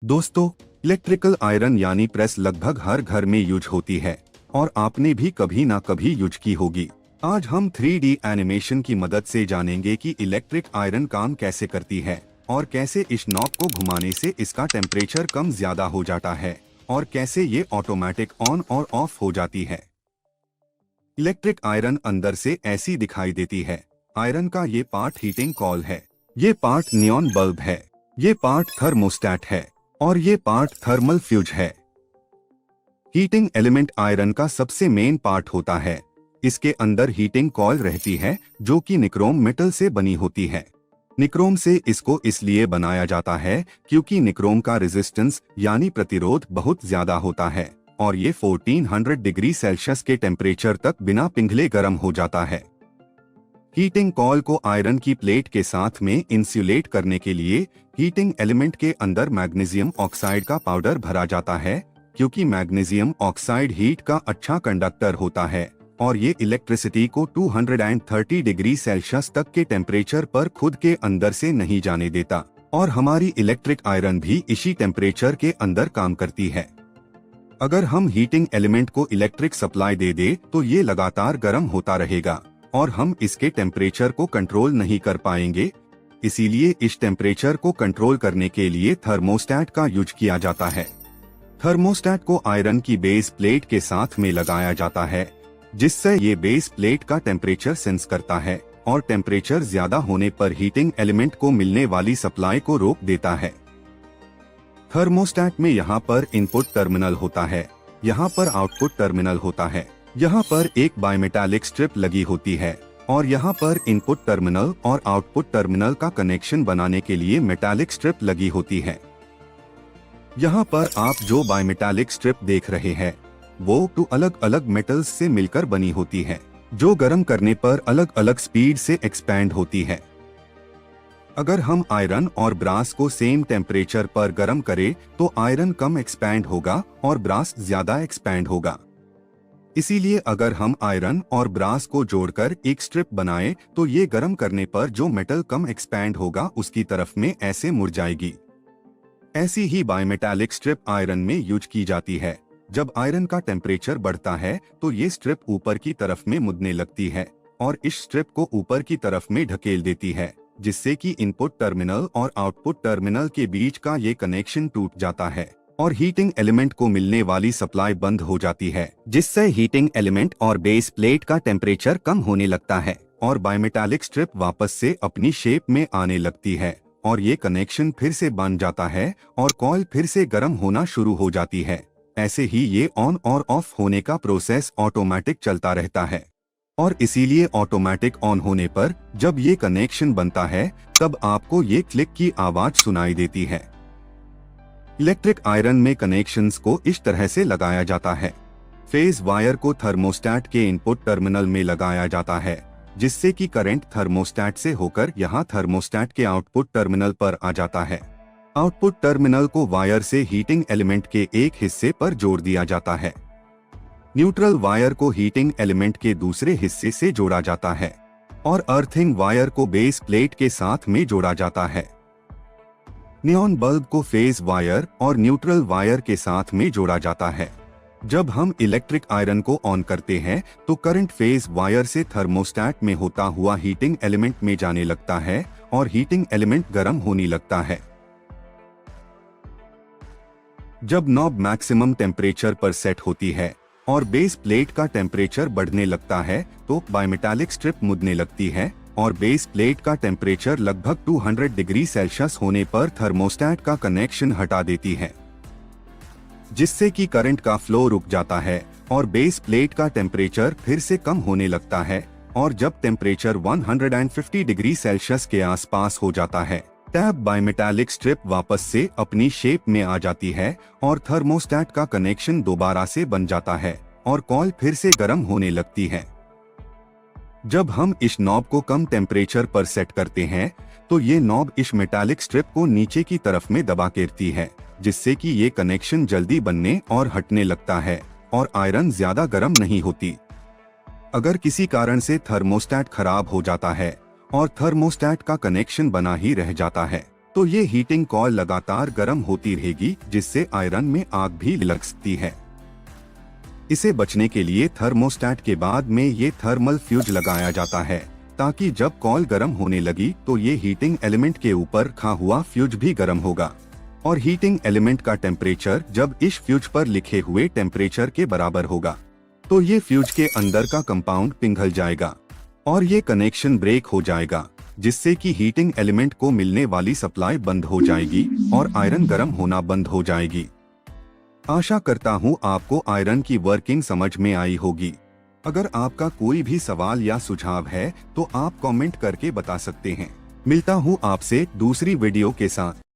दोस्तों, electrical iron यानी press लगभग हर घर में यूज होती है और आपने भी कभी ना कभी यूज की होगी। आज हम 3D एनिमेशन की मदद से जानेंगे कि इलेक्ट्रिक आयरन काम कैसे करती है और कैसे इस नॉब को घुमाने से इसका टेम्परेचर कम ज्यादा हो जाता है और कैसे ये ऑटोमेटिक ऑन और ऑफ हो जाती है। इलेक्ट्रिक आयरन अंदर से ऐसी दिखाई देती है। आयरन का ये पार्ट हीटिंग कॉइल है, ये पार्ट नियॉन बल्ब है, ये पार्ट थर्मोस्टेट है और ये पार्ट थर्मल फ्यूज है। हीटिंग एलिमेंट आयरन का सबसे मेन पार्ट होता है। इसके अंदर हीटिंग कॉइल रहती है जो कि निक्रोम मेटल से बनी होती है। निक्रोम से इसको इसलिए बनाया जाता है क्योंकि निक्रोम का रेजिस्टेंस यानी प्रतिरोध बहुत ज्यादा होता है और ये 1400 डिग्री सेल्सियस के टेम्परेचर तक बिना पिघले गर्म हो जाता है। हीटिंग कॉइल को आयरन की प्लेट के साथ में इंसुलेट करने के लिए हीटिंग एलिमेंट के अंदर मैग्नीशियम ऑक्साइड का पाउडर भरा जाता है क्योंकि मैग्नीशियम ऑक्साइड हीट का अच्छा कंडक्टर होता है और ये इलेक्ट्रिसिटी को 230 डिग्री सेल्सियस तक के टेम्परेचर पर खुद के अंदर से नहीं जाने देता और हमारी इलेक्ट्रिक आयरन भी इसी टेम्परेचर के अंदर काम करती है। अगर हम हीटिंग एलिमेंट को इलेक्ट्रिक सप्लाई दे दे तो ये लगातार गर्म होता रहेगा और हम इसके टेम्परेचर को कंट्रोल नहीं कर पाएंगे। इसीलिए इस टेम्परेचर को कंट्रोल करने के लिए थर्मोस्टेट का यूज किया जाता है। थर्मोस्टेट को आयरन की बेस प्लेट के साथ में लगाया जाता है जिससे ये बेस प्लेट का टेम्परेचर सेंस करता है और टेम्परेचर ज्यादा होने पर हीटिंग एलिमेंट को मिलने वाली सप्लाई को रोक देता है। थर्मोस्टेट में यहाँ पर इनपुट टर्मिनल होता है, यहाँ पर आउटपुट टर्मिनल होता है, यहाँ पर एक बायमेटालिक स्ट्रिप लगी होती है और यहाँ पर इनपुट टर्मिनल और आउटपुट टर्मिनल का कनेक्शन बनाने के लिए मेटालिक स्ट्रिप लगी होती है। यहाँ पर आप जो बायमेटालिक स्ट्रिप देख रहे हैं वो 2 अलग अलग मेटल्स से मिलकर बनी होती है जो गर्म करने पर अलग अलग स्पीड से एक्सपैंड होती है। अगर हम आयरन और ब्रास को सेम टेम्परेचर पर गर्म करें तो आयरन कम एक्सपैंड होगा और ब्रास ज्यादा एक्सपैंड होगा। इसीलिए अगर हम आयरन और ब्रास को जोड़कर एक स्ट्रिप बनाएं तो ये गर्म करने पर जो मेटल कम एक्सपैंड होगा उसकी तरफ में ऐसे मुड़ जाएगी। ऐसी ही बायमेटालिक स्ट्रिप आयरन में यूज की जाती है। जब आयरन का टेम्परेचर बढ़ता है तो ये स्ट्रिप ऊपर की तरफ में मुड़ने लगती है और इस स्ट्रिप को ऊपर की तरफ में ढकेल देती है जिससे कि इनपुट टर्मिनल और आउटपुट टर्मिनल के बीच का ये कनेक्शन टूट जाता है और हीटिंग एलिमेंट को मिलने वाली सप्लाई बंद हो जाती है जिससे हीटिंग एलिमेंट और बेस प्लेट का टेम्परेचर कम होने लगता है और बायमेटालिक स्ट्रिप वापस से अपनी शेप में आने लगती है और ये कनेक्शन फिर से बन जाता है और कॉइल फिर से गर्म होना शुरू हो जाती है। ऐसे ही ये ऑन और ऑफ होने का प्रोसेस ऑटोमेटिक चलता रहता है और इसीलिए ऑटोमेटिक ऑन होने पर जब ये कनेक्शन बनता है तब आपको ये क्लिक की आवाज सुनाई देती है। इलेक्ट्रिक आयरन में कनेक्शंस को इस तरह से लगाया जाता है। फेज वायर को थर्मोस्टेट के इनपुट टर्मिनल में लगाया जाता है जिससे कि करंट थर्मोस्टेट से होकर यहाँ थर्मोस्टेट के आउटपुट टर्मिनल पर आ जाता है। आउटपुट टर्मिनल को वायर से हीटिंग एलिमेंट के एक हिस्से पर जोड़ दिया जाता है। न्यूट्रल वायर को हीटिंग एलिमेंट के दूसरे हिस्से से जोड़ा जाता है और अर्थिंग वायर को बेस प्लेट के साथ में जोड़ा जाता है। नियॉन बल्ब को फेज वायर और न्यूट्रल वायर के साथ में जोड़ा जाता है। जब हम इलेक्ट्रिक आयरन को ऑन करते हैं तो करंट फेज वायर से थर्मोस्टेट में होता हुआ हीटिंग एलिमेंट में जाने लगता है और हीटिंग एलिमेंट गर्म होने लगता है। जब नॉब मैक्सिमम टेम्परेचर पर सेट होती है और बेस प्लेट का टेम्परेचर बढ़ने लगता है तो बायमेटालिक स्ट्रिप मुड़ने लगती है और बेस प्लेट का टेम्परेचर लगभग 200 डिग्री सेल्सियस होने पर थर्मोस्टेट का कनेक्शन हटा देती है जिससे कि करंट का फ्लो रुक जाता है और बेस प्लेट का टेम्परेचर फिर से कम होने लगता है और जब टेम्परेचर 150 डिग्री सेल्सियस के आसपास हो जाता है तब बायमेटालिक स्ट्रिप वापस से अपनी शेप में आ जाती है और थर्मोस्टेट का कनेक्शन दोबारा से बन जाता है और कॉइल फिर से गर्म होने लगती है। जब हम इस नॉब को कम टेम्परेचर पर सेट करते हैं तो ये नॉब इस मेटालिक स्ट्रिप को नीचे की तरफ में दबा देती है जिससे कि ये कनेक्शन जल्दी बनने और हटने लगता है और आयरन ज्यादा गर्म नहीं होती। अगर किसी कारण से थर्मोस्टेट खराब हो जाता है और थर्मोस्टेट का कनेक्शन बना ही रह जाता है तो ये हीटिंग कॉइल लगातार गर्म होती रहेगी, जिससे आयरन में आग भी लग सकती है। इसे बचने के लिए थर्मोस्टेट के बाद में ये थर्मल फ्यूज लगाया जाता है, ताकि जब कॉइल गर्म होने लगी तो ये हीटिंग एलिमेंट के ऊपर रखा हुआ फ्यूज भी गर्म होगा और हीटिंग एलिमेंट का टेम्परेचर जब इस फ्यूज पर लिखे हुए टेम्परेचर के बराबर होगा तो ये फ्यूज के अंदर का कंपाउंड पिघल जाएगा और ये कनेक्शन ब्रेक हो जाएगा, जिससे कि हीटिंग एलिमेंट को मिलने वाली सप्लाई बंद हो जाएगी और आयरन गर्म होना बंद हो जाएगी। आशा करता हूँ आपको आयरन की वर्किंग समझ में आई होगी। अगर आपका कोई भी सवाल या सुझाव है तो आप कमेंट करके बता सकते हैं। मिलता हूँ आपसे दूसरी वीडियो के साथ।